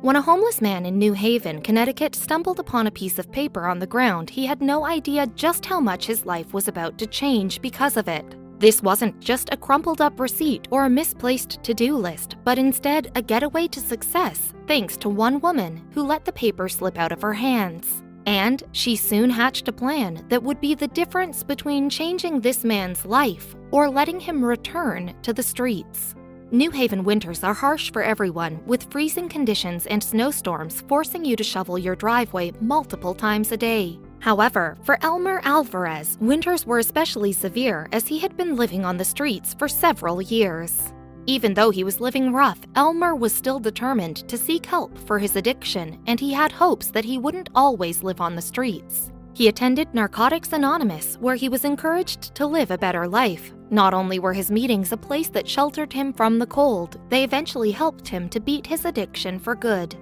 When a homeless man in New Haven, Connecticut stumbled upon a piece of paper on the ground, he had no idea just how much his life was about to change because of it. This wasn't just a crumpled up receipt or a misplaced to-do list, but instead a getaway to success thanks to one woman who let the paper slip out of her hands. And she soon hatched a plan that would be the difference between changing this man's life or letting him return to the streets. New Haven winters are harsh for everyone, with freezing conditions and snowstorms forcing you to shovel your driveway multiple times a day. However, for Elmer Alvarez, winters were especially severe as he had been living on the streets for several years. Even though he was living rough, Elmer was still determined to seek help for his addiction, and he had hopes that he wouldn't always live on the streets. He attended Narcotics Anonymous, where he was encouraged to live a better life. Not only were his meetings a place that sheltered him from the cold, they eventually helped him to beat his addiction for good.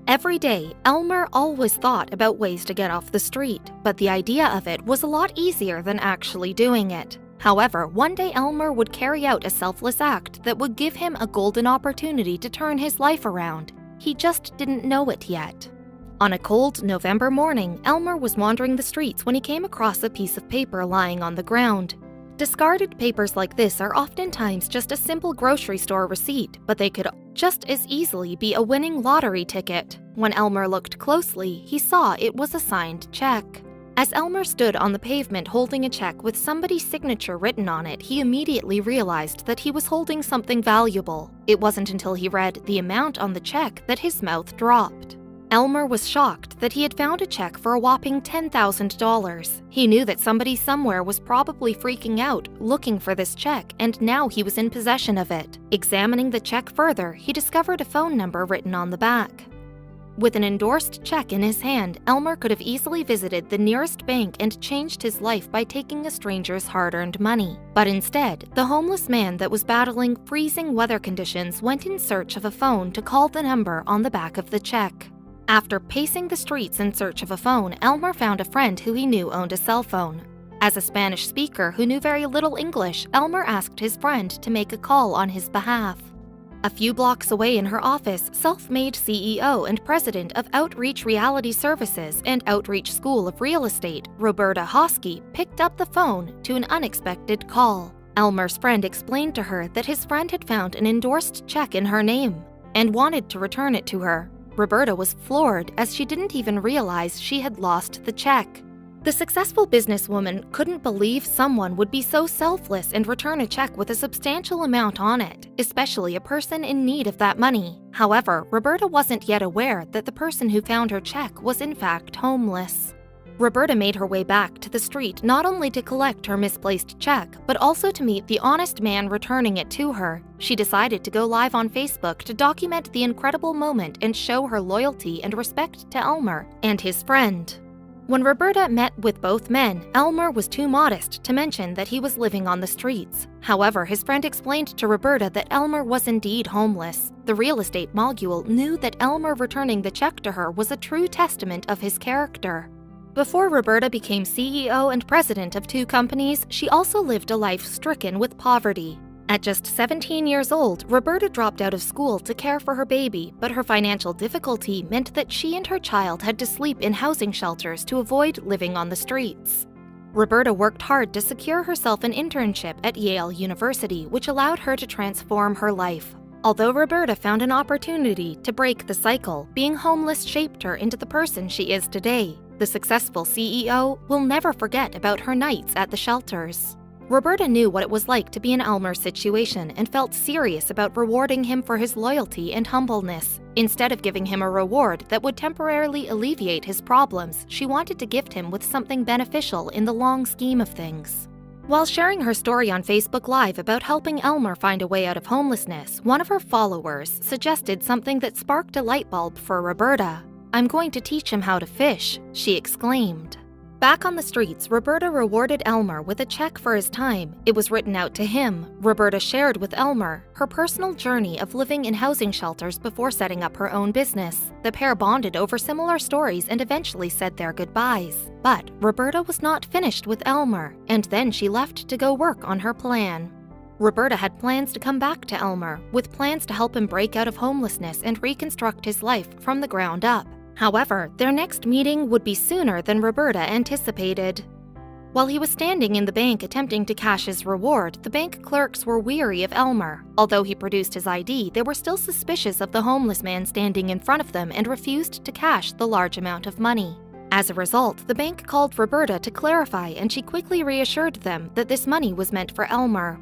Every day, Elmer always thought about ways to get off the street, but the idea of it was a lot easier than actually doing it. However, one day Elmer would carry out a selfless act that would give him a golden opportunity to turn his life around. He just didn't know it yet. On a cold November morning, Elmer was wandering the streets when he came across a piece of paper lying on the ground. Discarded papers like this are oftentimes just a simple grocery store receipt, but they could just as easily be a winning lottery ticket. When Elmer looked closely, he saw it was a signed check. As Elmer stood on the pavement holding a check with somebody's signature written on it, he immediately realized that he was holding something valuable. It wasn't until he read the amount on the check that his mouth dropped. Elmer was shocked that he had found a check for a whopping $10,000. He knew that somebody somewhere was probably freaking out, looking for this check, and now he was in possession of it. Examining the check further, he discovered a phone number written on the back. With an endorsed check in his hand, Elmer could have easily visited the nearest bank and changed his life by taking a stranger's hard-earned money. But instead, the homeless man that was battling freezing weather conditions went in search of a phone to call the number on the back of the check. After pacing the streets in search of a phone, Elmer found a friend who he knew owned a cell phone. As a Spanish speaker who knew very little English, Elmer asked his friend to make a call on his behalf. A few blocks away in her office, self-made CEO and president of Outreach Reality Services and Outreach School of Real Estate, Roberta Hosky, picked up the phone to an unexpected call. Elmer's friend explained to her that his friend had found an endorsed check in her name and wanted to return it to her. Roberta was floored as she didn't even realize she had lost the check. The successful businesswoman couldn't believe someone would be so selfless and return a check with a substantial amount on it, especially a person in need of that money. However, Roberta wasn't yet aware that the person who found her check was in fact homeless. Roberta made her way back to the street not only to collect her misplaced check, but also to meet the honest man returning it to her. She decided to go live on Facebook to document the incredible moment and show her loyalty and respect to Elmer and his friend. When Roberta met with both men, Elmer was too modest to mention that he was living on the streets. However, his friend explained to Roberta that Elmer was indeed homeless. The real estate mogul knew that Elmer returning the check to her was a true testament of his character. Before Roberta became CEO and president of two companies, she also lived a life stricken with poverty. At just 17 years old, Roberta dropped out of school to care for her baby, but her financial difficulty meant that she and her child had to sleep in housing shelters to avoid living on the streets. Roberta worked hard to secure herself an internship at Yale University, which allowed her to transform her life. Although Roberta found an opportunity to break the cycle, being homeless shaped her into the person she is today. The successful CEO will never forget about her nights at the shelters. Roberta knew what it was like to be in Elmer's situation and felt serious about rewarding him for his loyalty and humbleness. Instead of giving him a reward that would temporarily alleviate his problems, she wanted to gift him with something beneficial in the long scheme of things. While sharing her story on Facebook Live about helping Elmer find a way out of homelessness, one of her followers suggested something that sparked a light bulb for Roberta. "I'm going to teach him how to fish," she exclaimed. Back on the streets, Roberta rewarded Elmer with a check for his time. It was written out to him. Roberta shared with Elmer her personal journey of living in housing shelters before setting up her own business. The pair bonded over similar stories and eventually said their goodbyes. But Roberta was not finished with Elmer, and then she left to go work on her plan. Roberta had plans to come back to Elmer, with plans to help him break out of homelessness and reconstruct his life from the ground up. However, their next meeting would be sooner than Roberta anticipated. While he was standing in the bank attempting to cash his reward, the bank clerks were weary of Elmer. Although he produced his ID, they were still suspicious of the homeless man standing in front of them and refused to cash the large amount of money. As a result, the bank called Roberta to clarify, and she quickly reassured them that this money was meant for Elmer.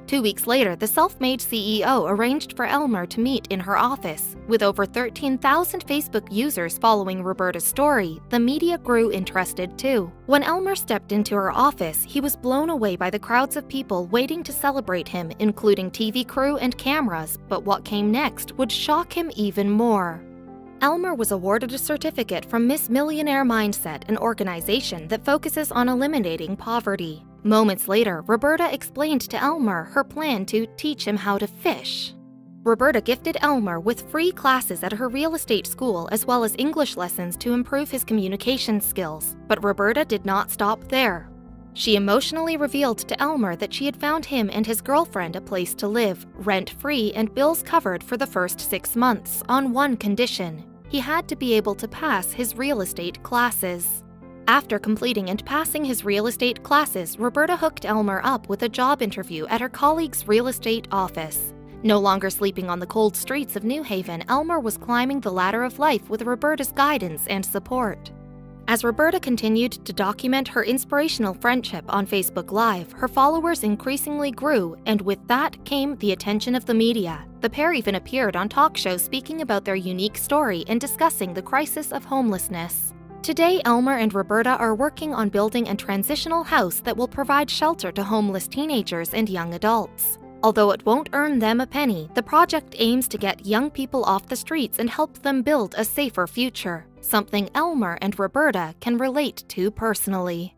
2 weeks later, the self-made CEO arranged for Elmer to meet in her office. With over 13,000 Facebook users following Roberta's story, the media grew interested too. When Elmer stepped into her office, he was blown away by the crowds of people waiting to celebrate him, including TV crew and cameras, but what came next would shock him even more. Elmer was awarded a certificate from Miss Millionaire Mindset, an organization that focuses on eliminating poverty. Moments later, Roberta explained to Elmer her plan to teach him how to fish. Roberta gifted Elmer with free classes at her real estate school as well as English lessons to improve his communication skills. But Roberta did not stop there. She emotionally revealed to Elmer that she had found him and his girlfriend a place to live, rent-free and bills covered for the first 6 months, on one condition: he had to be able to pass his real estate classes. After completing and passing his real estate classes, Roberta hooked Elmer up with a job interview at her colleague's real estate office. No longer sleeping on the cold streets of New Haven, Elmer was climbing the ladder of life with Roberta's guidance and support. As Roberta continued to document her inspirational friendship on Facebook Live, her followers increasingly grew, and with that came the attention of the media. The pair even appeared on talk shows speaking about their unique story and discussing the crisis of homelessness. Today, Elmer and Roberta are working on building a transitional house that will provide shelter to homeless teenagers and young adults. Although it won't earn them a penny, the project aims to get young people off the streets and help them build a safer future, something Elmer and Roberta can relate to personally.